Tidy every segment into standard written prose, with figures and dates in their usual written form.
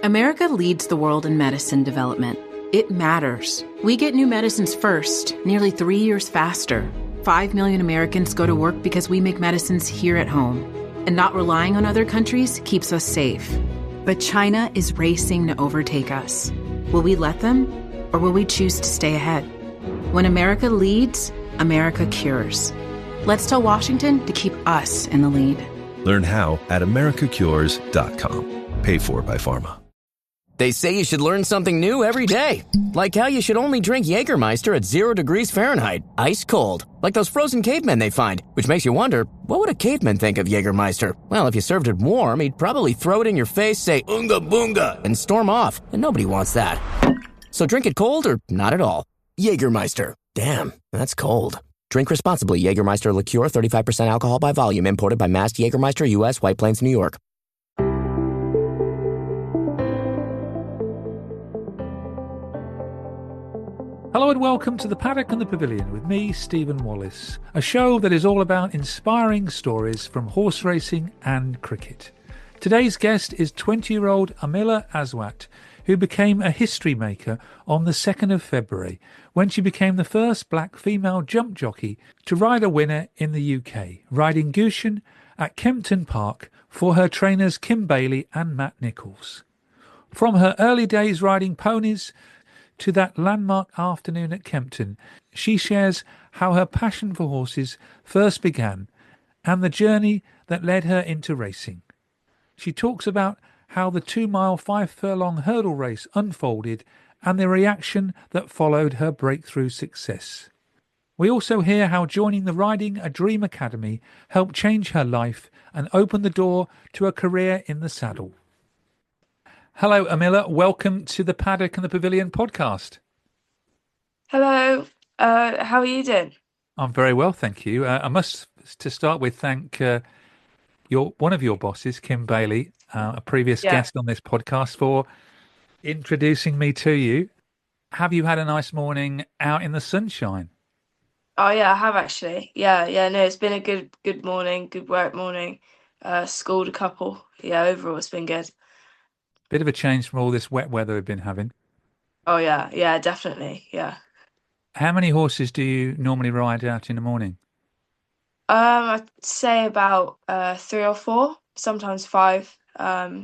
America leads the world in medicine development. It matters. We get new medicines first, nearly 3 years faster. 5 million Americans go to work because we make medicines here at home. And not relying on other countries keeps us safe. But China is racing to overtake us. Will we let them, or will we choose to stay ahead? When America leads, America cures. Let's tell Washington to keep us in the lead. Learn how at americacures.com. Paid for by Pharma. They say you should learn something new every day. Like how you should only drink Jägermeister at 0 degrees Fahrenheit, ice cold. Like those frozen cavemen they find, which makes you wonder, what would a caveman think of Jägermeister? Well, if you served it warm, he'd probably throw it in your face, say, "Unga boonga," and storm off. And nobody wants that. So drink it cold or not at all. Jägermeister. Damn, that's cold. Drink responsibly. Jägermeister liqueur, 35% alcohol by volume, imported by Mast Jägermeister, U.S., White Plains, New York. Hello and welcome to the Paddock and the Pavilion with me, Stephen Wallis, a show that is all about inspiring stories from horse racing and cricket. Today's guest is 20-year-old Aamilah Aswat, who became a history maker on the 2nd of February when she became the first black female jump jockey to ride a winner in the UK, riding Guchen at Kempton Park for her trainers Kim Bailey and Matt Nicholls. From her early days riding ponies to that landmark afternoon at Kempton, she shares how her passion for horses first began and the journey that led her into racing. She talks about how the 2-mile 5-furlong hurdle race unfolded and the reaction that followed her breakthrough success. We also hear how joining the Riding a Dream Academy helped change her life and open the door to a career in the saddle. Hello, Aamilah. Welcome to the Paddock and the Pavilion podcast. Hello. How are you doing? I'm very well, thank you. I must, to start with, thank one of your bosses, Kim Bailey, a previous guest on this podcast, for introducing me to you. Have you had a nice morning out in the sunshine? Oh yeah, I have actually. Yeah. No, it's been a good morning, good work morning. Schooled a couple. Yeah, overall it's been good. Bit of a change from all this wet weather we've been having. Oh yeah, definitely. Yeah. How many horses do you normally ride out in the morning? I'd say about 3 or 4, sometimes 5.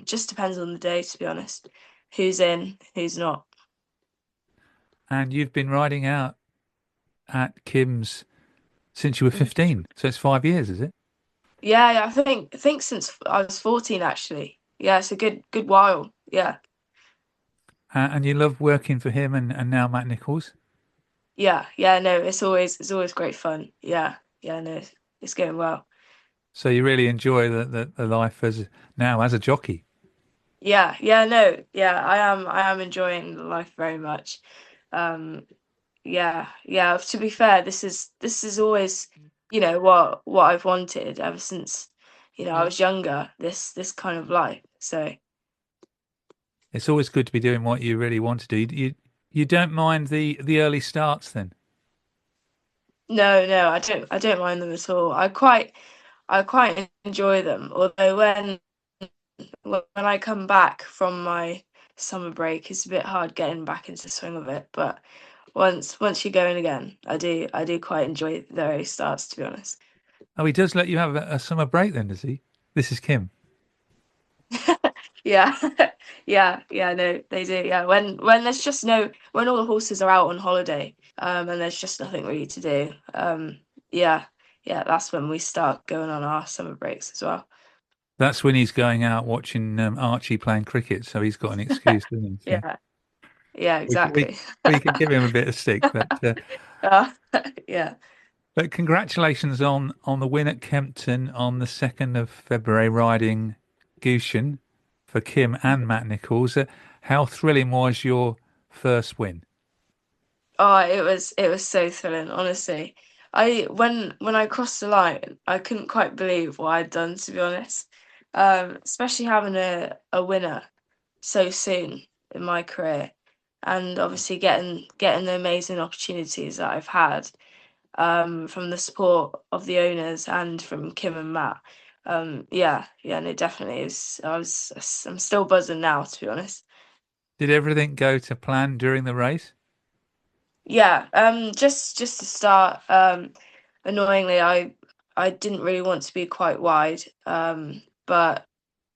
Just depends on the day, to be honest. Who's in, who's not. And you've been riding out at Kim's since you were 15, so it's 5 years, is it? Yeah, I think since I was 14 actually. Yeah, it's a good while. Yeah. And you love working for him and now Matt Nicholls? Yeah, no, it's always great fun. Yeah, no, it's going well. So you really enjoy the life as a jockey? Yeah, no, yeah, I am enjoying the life very much. Yeah. To be fair, this is always, what I've wanted ever since, I was younger. This kind of life. So it's always good to be doing what you really want to do. You don't mind the early starts then? No, I don't mind them at all. I quite enjoy them. Although when I come back from my summer break, it's a bit hard getting back into the swing of it. But once you're going again, I do quite enjoy the early starts, to be honest. Oh, he does let you have a summer break then, does he? This is Kim. Yeah, yeah, no, they do. Yeah, when there's just when all the horses are out on holiday, and there's just nothing really to do. Yeah, that's when we start going on our summer breaks as well. That's when he's going out watching Archie playing cricket, so he's got an excuse, doesn't he? So yeah, exactly. We can give him a bit of stick, but yeah. But congratulations on the win at Kempton on the 2nd of February, riding Guchen for Kim and Matt Nicholls. How thrilling was your first win? Oh, it was so thrilling, honestly. When I crossed the line, I couldn't quite believe what I'd done, to be honest. Especially having a winner so soon in my career, and obviously getting the amazing opportunities that I've had from the support of the owners and from Kim and Matt. No, definitely is. I'm still buzzing now, to be honest. Did everything go to plan during the race? Yeah, just to start, annoyingly, I didn't really want to be quite wide, but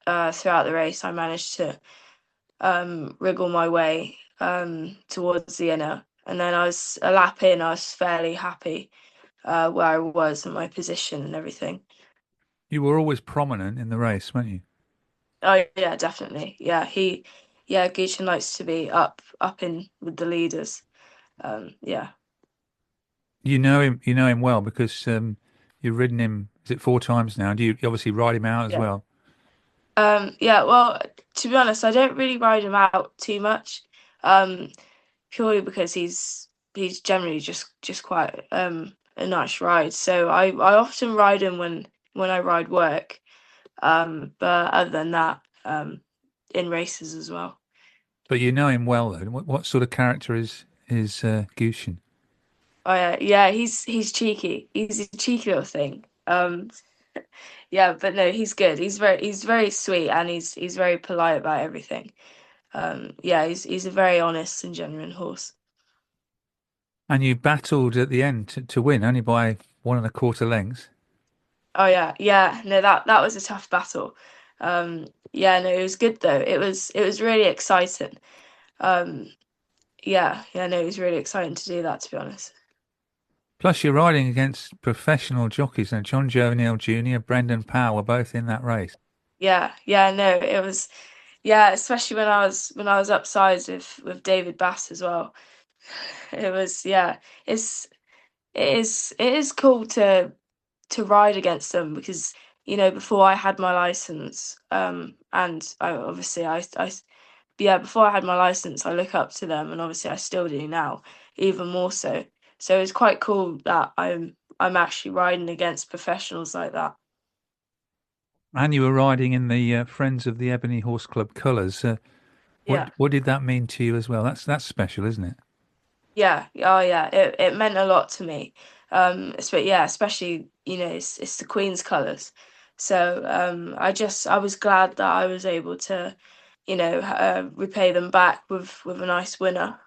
throughout the race, I managed to wriggle my way towards the inner, and then I was a lap in. I was fairly happy where I was and my position and everything. You were always prominent in the race, weren't you? Oh yeah, definitely. Yeah, Guchen likes to be up in with the leaders. Yeah, You know him well because you've ridden him, is it four times now? Do you obviously ride him out as yeah. well? Yeah, well, to be honest, I don't really ride him out too much, um, purely because he's generally just quite a nice ride. So I often ride him when I ride work, but other than that, in races as well. But you know him well though. What sort of character is Guchen? Oh yeah, he's cheeky. He's a cheeky little thing. Yeah, but no, he's good. He's very sweet and he's very polite about everything. Yeah, he's a very honest and genuine horse. And you battled at the end to win only by 1.25 lengths. Oh yeah. No, that was a tough battle. Yeah, no, it was good though. It was really exciting. Um, yeah, no, it was really exciting to do that, to be honest. Plus, you're riding against professional jockeys, and John Jovenel Jr., Brendan Powell were both in that race. Yeah, no, it was yeah, especially when I was upsides with David Bass as well. It was yeah, it's it is cool to ride against them because before I had my license, and I obviously yeah, before I had my license, I look up to them, and obviously I still do now, even more so. So it's quite cool that I'm actually riding against professionals like that. And you were riding in the Friends of the Ebony Horse Club colours. Yeah, What did that mean to you as well? That's special, isn't it? yeah, oh yeah. It meant a lot to me. Yeah, especially it's the Queen's colours. So I was glad that I was able to repay them back with a nice winner.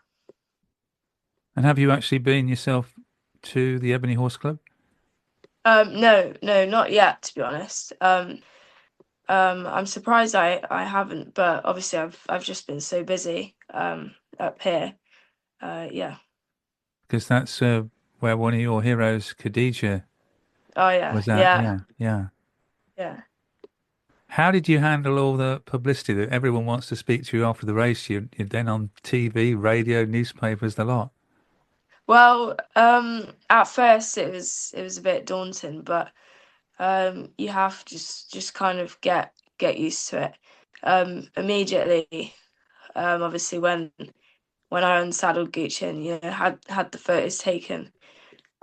And have you actually been yourself to the Ebony Horse Club? No, not yet, to be honest. I'm surprised I haven't, but obviously I've just been so busy up here. Yeah. Because that's where one of your heroes, Khadija, Oh yeah, was at. yeah, Yeah, yeah. yeah. How did you handle all the publicity that everyone wants to speak to you after the race? You're then on TV, radio, newspapers, the lot. Well, at first it was a bit daunting, but you have to just kind of get used to it. Immediately, obviously when I unsaddled Gucci and had the photos taken.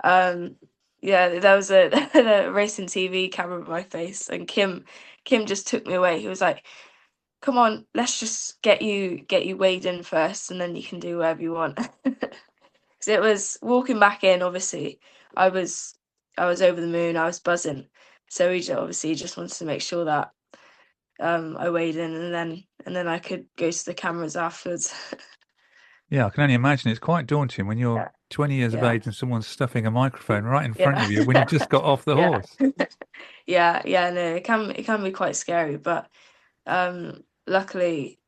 Um, yeah, there was a racing TV camera in my face, and Kim just took me away. He was like, "Come on, let's just get you weighed in first, and then you can do whatever you want." 'Cause it was walking back in. Obviously, I was I was over the moon. I was buzzing. So he just wanted to make sure that I weighed in, and then I could go to the cameras afterwards. Yeah, I can only imagine it's quite daunting when you're Yeah, 20 years of yeah, age and someone's stuffing a microphone right in front yeah, of you when you just got off the yeah. horse. Yeah. No, it can be quite scary, but luckily,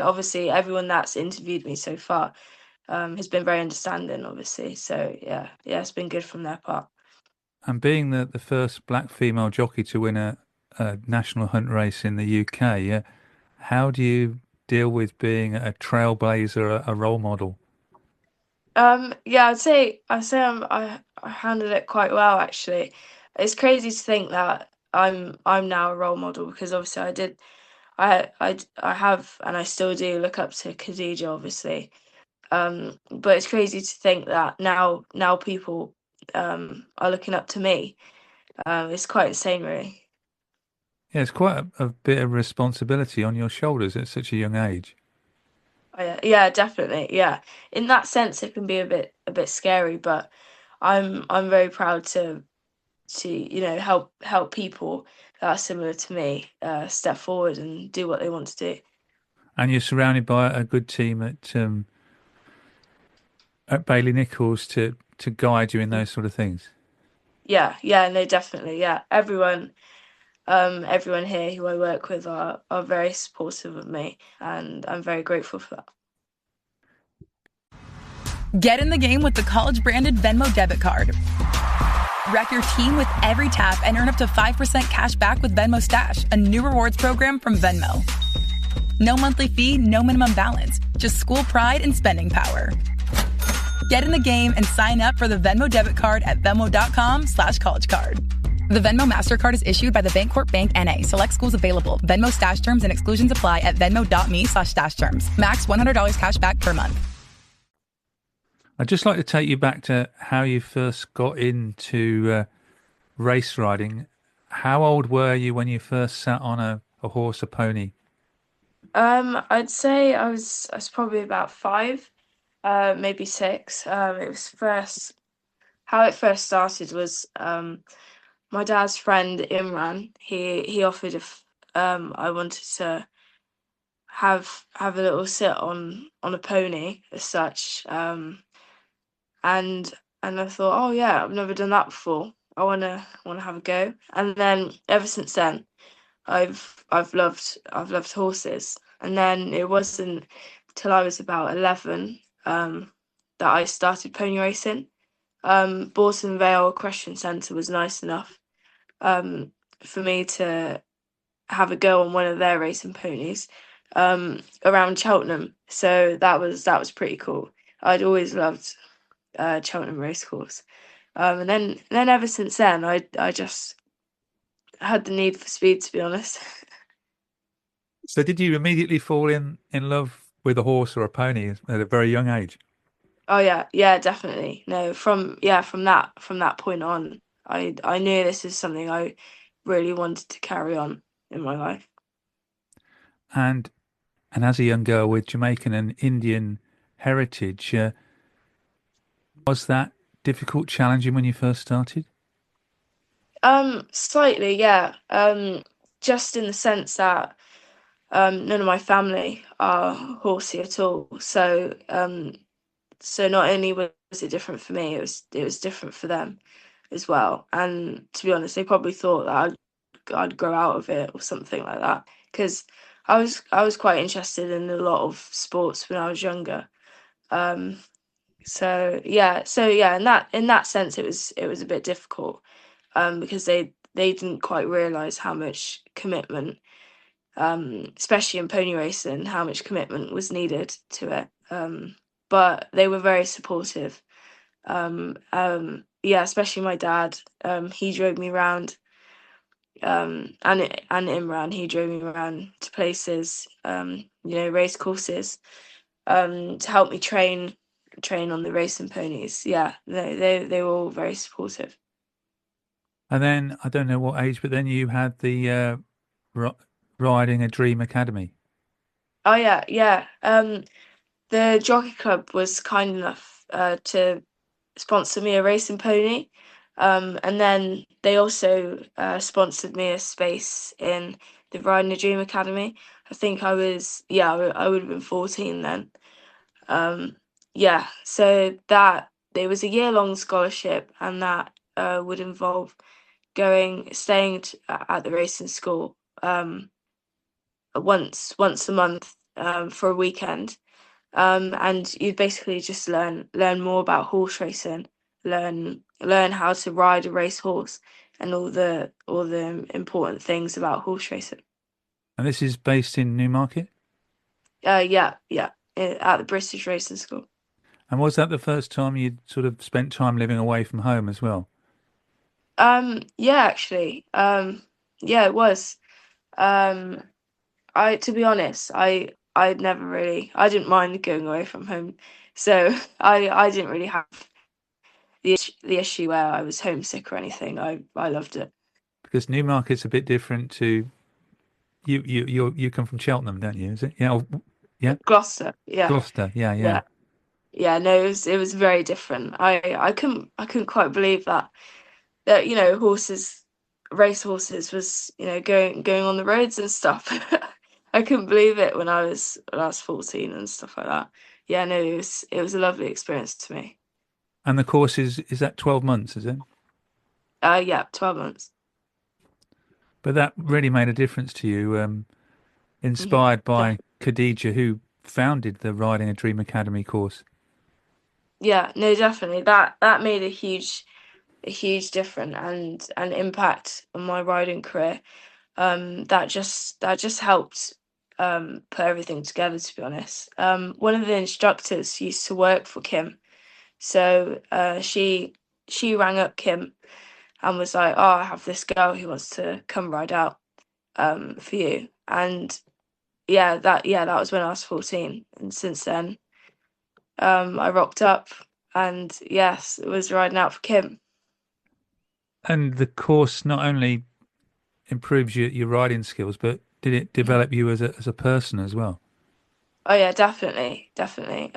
obviously, everyone that's interviewed me so far has been very understanding, obviously. So yeah, it's been good from their part. And being the first black female jockey to win a national hunt race in the UK, how do you deal with being a trailblazer, a role model? Yeah, I'd say I handled it quite well actually. It's crazy to think that I'm now a role model because obviously I have and I still do look up to Khadija obviously. But it's crazy to think that now people are looking up to me. It's quite insane, really. Yeah, it's quite a bit of responsibility on your shoulders at such a young age. Oh, yeah, definitely. Yeah, in that sense, it can be a bit scary, but I'm very proud to help people that are similar to me step forward and do what they want to do. And you're surrounded by a good team at Bailey Nicholls to guide you in those sort of things. Yeah, no, definitely, yeah. Everyone here who I work with are very supportive of me, and I'm very grateful for that. Get in the game with the college-branded Venmo debit card. Wreck your team with every tap and earn up to 5% cash back with Venmo Stash, a new rewards program from Venmo. No monthly fee, no minimum balance, just school pride and spending power. Get in the game and sign up for the Venmo debit card at venmo.com/collegecard. The Venmo MasterCard is issued by the Bancorp Bank N.A. Select schools available. Venmo Stash terms and exclusions apply at venmo.me/stash terms. Max $100 cash back per month. I'd just like to take you back to how you first got into race riding. How old were you when you first sat on a horse or pony? I'd say I was probably about 5, maybe 6. How it first started was my dad's friend Imran. He offered if I wanted to have a little sit on a pony as such. And I thought, oh yeah, I've never done that before. I wanna have a go. And then ever since then, I've loved horses. And then it wasn't till I was about 11 that I started pony racing. Borton Vale Equestrian Centre was nice enough for me to have a go on one of their racing ponies around Cheltenham. So that was pretty cool. I'd always loved Cheltenham racecourse. And then ever since then, I just had the need for speed, to be honest. So did you immediately fall in love with a horse or a pony at a very young age? Oh yeah, definitely. No, from that point on, I knew this is something I really wanted to carry on in my life. And as a young girl with Jamaican and Indian heritage, was that difficult, challenging when you first started? Slightly, yeah. Just in the sense that none of my family are horsey at all. So not only was it different for me, it was different for them as well. And to be honest, they probably thought that I'd grow out of it or something like that, because I was quite interested in a lot of sports when I was younger. So yeah, in that sense, it was a bit difficult, because they didn't quite realise how much commitment, especially in pony racing, how much commitment was needed to it. But they were very supportive. Yeah, especially my dad. He drove me around, and Imran, he drove me around to places, race courses, to help me train on the racing ponies. Yeah, they were all very supportive. And then, I don't know what age, but then you had the Riding a Dream Academy. Oh yeah. The jockey club was kind enough to sponsor me a racing pony, and then they also sponsored me a space in the Riding a Dream Academy. I think I would have been 14 then. Yeah, so that there was a year-long scholarship, and that would involve staying at the racing school once a month for a weekend, and you basically just learn more about horse racing, learn how to ride a racehorse, and all the important things about horse racing. And this is based in Newmarket? Yeah, at the British Racing School. And was that the first time you'd sort of spent time living away from home as well? Yeah, actually. Yeah, it was. To be honest, I'd never really, I didn't mind going away from home, so I didn't really have the issue where I was homesick or anything. I loved it. Because Newmarket's a bit different to you come from Cheltenham, don't you? Is it? Yeah, yeah. Gloucester, yeah. Gloucester, yeah. Yeah, no, it was very different. I couldn't quite believe that race horses was, going on the roads and stuff. I couldn't believe it when I was 14 and stuff like that. Yeah, no, it was a lovely experience to me. And the course is that 12 months, is it? Yeah, 12 months. But that really made a difference to you, inspired Yeah, by Khadija, who founded the Riding a Dream Academy course. yeah, no, definitely. That made a huge difference and an impact on my riding career. That just helped put everything together. To be honest, one of the instructors used to work for Kim, so she rang up Kim and was like, "Oh, I have this girl who wants to come ride out for you." And yeah, that was when I was 14, and since then, I rocked up, and yes, it was riding out for Kim. And the course not only improves your riding skills, but did it develop you as a person as well? Oh yeah, definitely, definitely.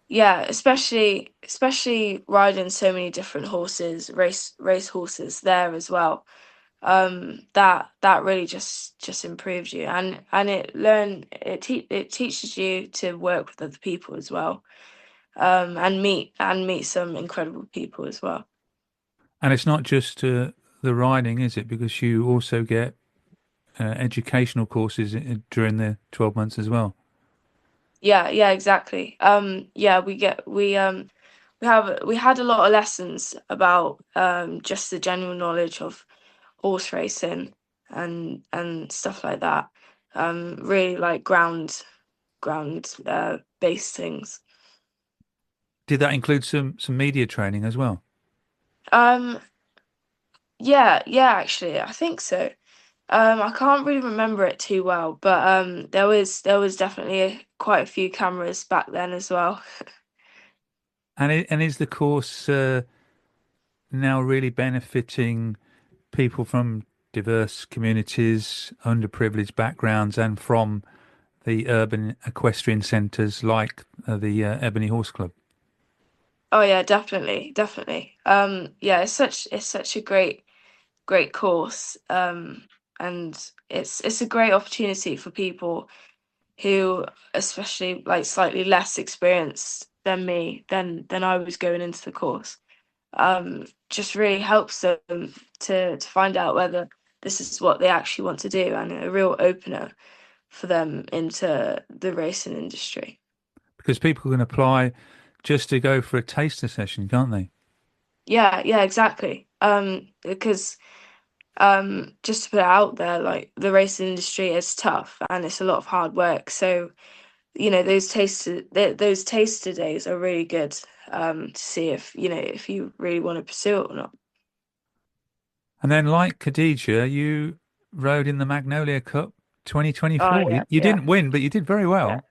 Yeah, especially riding so many different horses, race horses there as well. That really just improves you, and it teaches you to work with other people as well. And meet some incredible people as well. And it's not just the riding, is it? Because you also get educational courses during the 12 months as well. Yeah, yeah, exactly. Yeah, we had a lot of lessons about just the general knowledge of horse racing and stuff like that. Really like ground based things. Did that include some media training as well? Um, yeah, yeah, actually, I think so. I can't really remember it too well, but there was definitely quite a few cameras back then as well. And is the course now really benefiting people from diverse communities, underprivileged backgrounds, and from the urban equestrian centres like the Ebony Horse Club? Oh yeah, definitely, definitely. Yeah, it's such a great course. And it's a great opportunity for people who, especially like slightly less experienced than me, than I was going into the course. Just really helps them to find out whether this is what they actually want to do, and a real opener for them into the racing industry. Because people can apply just to go for a taster session, can't they? Yeah, yeah, exactly. Because just to put it out there, like the racing industry is tough and it's a lot of hard work. So, those taster days are really good to see if you really want to pursue it or not. And then, like Khadija, you rode in the Magnolia Cup Oh 2024. You, yeah, you yeah, didn't win, but you did very yeah. well.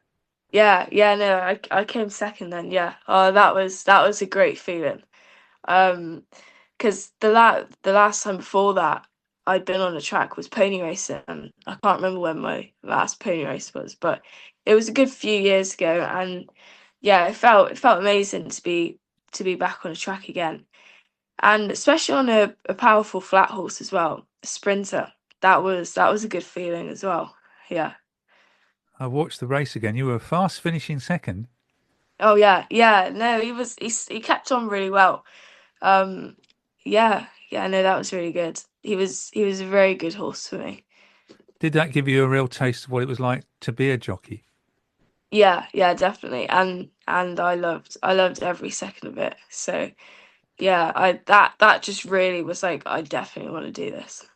Yeah, yeah, no, I came second then, yeah. Oh, that was a great feeling. Um, because the last time before that I'd been on a track was pony racing, and I can't remember when my last pony race was, but it was a good few years ago, and yeah, it felt amazing to be back on a track again, and especially on a powerful flat horse as well, a sprinter. That was a good feeling as well. Yeah. I watched the race again. You were fast finishing second. Oh yeah, yeah. No, he kept on really well. Um, yeah, yeah. No, that was really good. He was a very good horse for me. Did that give you a real taste of what it was like to be a jockey? Yeah, yeah, definitely. And I loved every second of it. So yeah, that just really was like I definitely want to do this.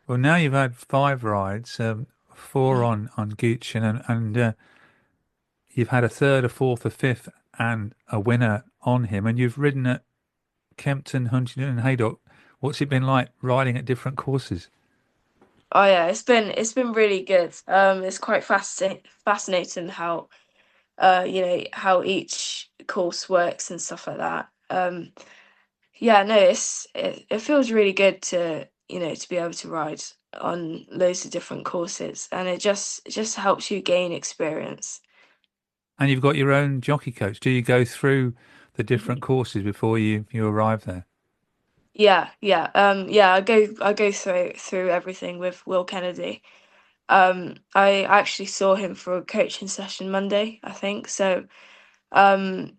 Well, now you've had five rides, four Mhm. on Guchen, and you've had a third, a fourth, a fifth, and a winner on him, and you've ridden at Kempton, Huntingdon, and Haydock. What's it been like riding at different courses? Oh yeah, it's been really good. It's quite fascinating how how each course works and stuff like that. Yeah, no, it feels really good to be able to ride on loads of different courses, and it just helps you gain experience. And you've got your own jockey coach. Do you go through the different courses before you arrive there? Yeah, yeah, yeah. I go through everything with Will Kennedy. I actually saw him for a coaching session Monday, I think. So, um,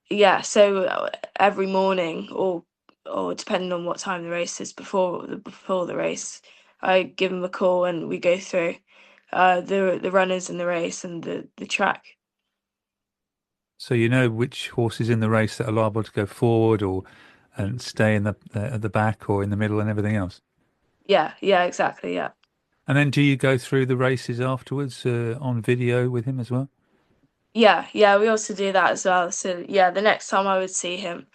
yeah, so every morning, or depending on what time the race is, before the race, I give him a call and we go through the runners in the race and the track. So you know which horses in the race that are liable to go forward or and stay in at the back or in the middle and everything else. Yeah, exactly, yeah. And then do you go through the races afterwards on video with him as well? Yeah, we also do that as well. So yeah, the next time I would see him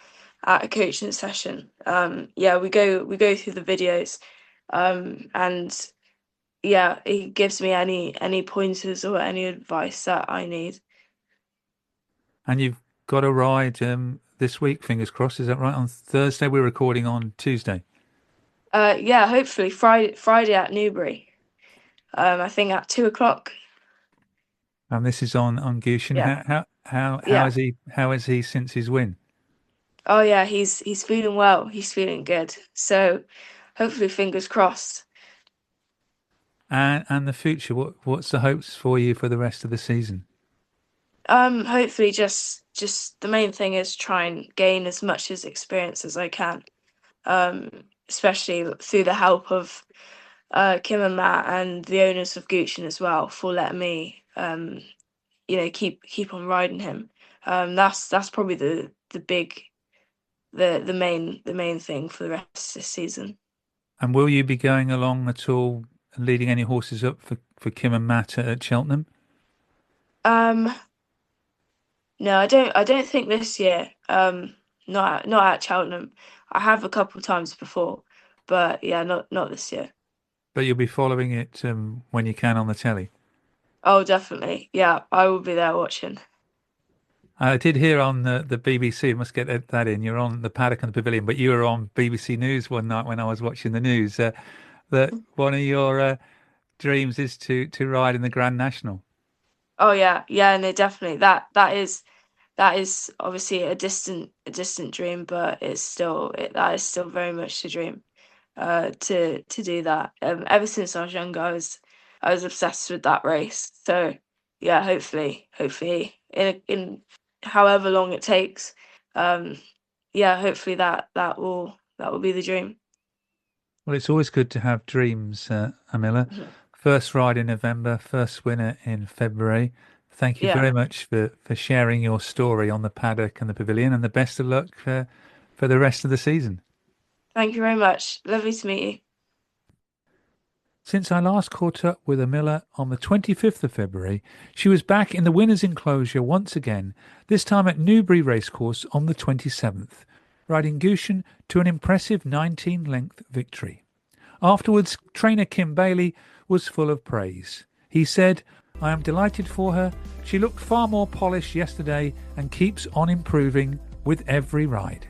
at a coaching session, yeah, we go through the videos, and yeah, he gives me any pointers or any advice that I need. And you've got a ride this week, fingers crossed. Is that right? On Thursday, we're recording on Tuesday. Yeah, hopefully Friday at Newbury. I think at 2 o'clock. And this is on Guchen. Yeah. How is he since his win? Oh yeah, he's feeling well. He's feeling good. So hopefully, fingers crossed. And the future, what's the hopes for you for the rest of the season? Hopefully just the main thing is try and gain as much as experience as I can. Especially through the help of Kim and Matt and the owners of Guchen as well for letting me keep on riding him. That's probably the main thing for the rest of this season. And will you be going along at all, leading any horses up for Kim and Matt at Cheltenham? No, I don't think this year. Not at Cheltenham. I have a couple of times before, but yeah, not this year. But you'll be following it when you can on the telly. Oh, definitely. Yeah, I will be there watching. I did hear on the BBC, must get that in, you're on the Paddock and the Pavilion, but you were on BBC News one night when I was watching the news, that one of your dreams is to ride in the Grand National. Oh yeah, no, definitely. That is obviously a distant dream, but that is still very much a dream. To do that. Ever since I was younger, I was obsessed with that race. So yeah, hopefully in however long it takes, yeah, hopefully that will be the dream. Well, it's always good to have dreams, Aamilah. Mhm. First ride in November, first winner in February. Thank you Yeah. very much for sharing your story on the Paddock and the Pavilion, and the best of luck for the rest of the season. Thank you very much. Lovely to meet you. Since I last caught up with Aamilah on the 25th of February, she was back in the winner's enclosure once again, this time at Newbury Racecourse on the 27th, riding Guchen to an impressive 19-length victory. Afterwards, trainer Kim Bailey was full of praise. He said, "I am delighted for her. She looked far more polished yesterday and keeps on improving with every ride."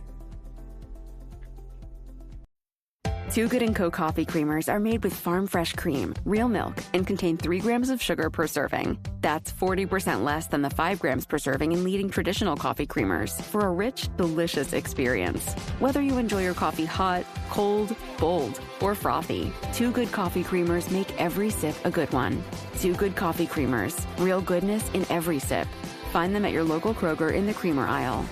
Two Good & Co. coffee creamers are made with farm fresh cream, real milk, and contain 3 grams of sugar per serving. That's 40% less than the 5 grams per serving in leading traditional coffee creamers for a rich, delicious experience. Whether you enjoy your coffee hot, cold, bold, or frothy, Two Good coffee creamers make every sip a good one. Two Good coffee creamers, real goodness in every sip. Find them at your local Kroger in the creamer aisle.